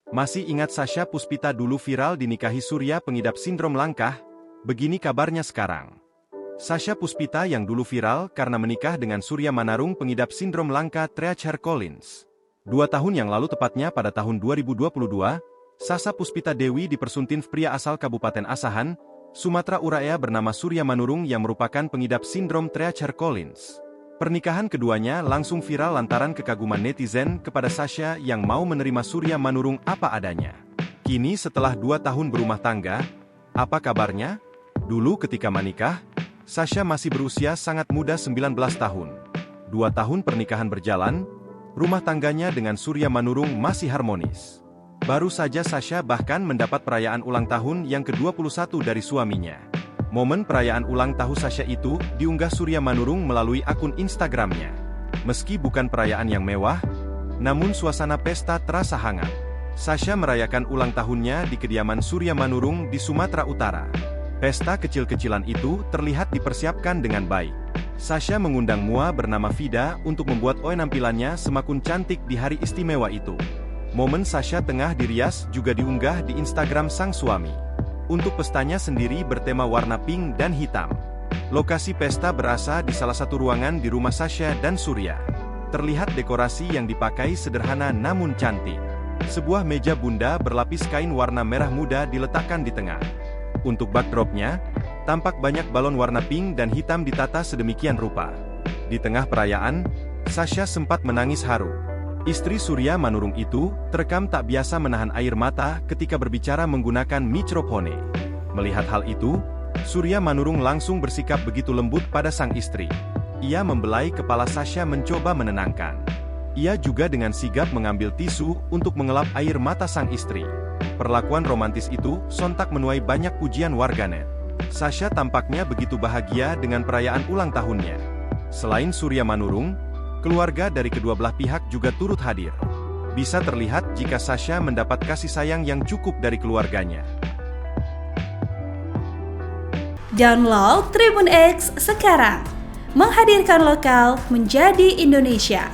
Masih ingat Sasha Puspita dulu viral dinikahi Surya pengidap sindrom langka? Begini kabarnya sekarang. Sasha Puspita yang dulu viral karena menikah dengan Surya Manarung pengidap sindrom langka Treacher Collins. 2 tahun yang lalu tepatnya pada tahun 2022, Sasha Puspita Dewi dipersunting pria asal Kabupaten Asahan, Sumatera Utara bernama Surya Manurung yang merupakan pengidap sindrom Treacher Collins. Pernikahan keduanya langsung viral lantaran kekaguman netizen kepada Sasha yang mau menerima Surya Manurung apa adanya. Kini setelah 2 tahun berumah tangga, apa kabarnya? Dulu ketika menikah, Sasha masih berusia sangat muda 19 tahun. 2 tahun pernikahan berjalan, rumah tangganya dengan Surya Manurung masih harmonis. Baru saja Sasha bahkan mendapat perayaan ulang tahun yang ke-21 dari suaminya. Momen perayaan ulang tahun Sasha itu diunggah Surya Manurung melalui akun Instagramnya. Meski bukan perayaan yang mewah, namun suasana pesta terasa hangat. Sasha merayakan ulang tahunnya di kediaman Surya Manurung di Sumatera Utara. Pesta kecil-kecilan itu terlihat dipersiapkan dengan baik. Sasha mengundang Mua bernama Vida untuk membuat penampilannya semakin cantik di hari istimewa itu. Momen Sasha tengah dirias juga diunggah di Instagram sang suami. Untuk pestanya sendiri bertema warna pink dan hitam. Lokasi pesta berasa di salah satu ruangan di rumah Sasha dan Surya. Terlihat dekorasi yang dipakai sederhana namun cantik. Sebuah meja bunda berlapis kain warna merah muda diletakkan di tengah. Untuk backdropnya, tampak banyak balon warna pink dan hitam ditata sedemikian rupa. Di tengah perayaan, Sasha sempat menangis haru. Istri Surya Manurung itu terekam tak biasa menahan air mata ketika berbicara menggunakan mikrofone. Melihat hal itu, Surya Manurung langsung bersikap begitu lembut pada sang istri. Ia membelai kepala Sasha mencoba menenangkan. Ia juga dengan sigap mengambil tisu untuk mengelap air mata sang istri. Perlakuan romantis itu sontak menuai banyak pujian warganet. Sasha tampaknya begitu bahagia dengan perayaan ulang tahunnya. Selain Surya Manurung, keluarga dari kedua belah pihak juga turut hadir. Bisa terlihat jika Sasha mendapat kasih sayang yang cukup dari keluarganya. Download Tribun X sekarang, menghadirkan lokal menjadi Indonesia.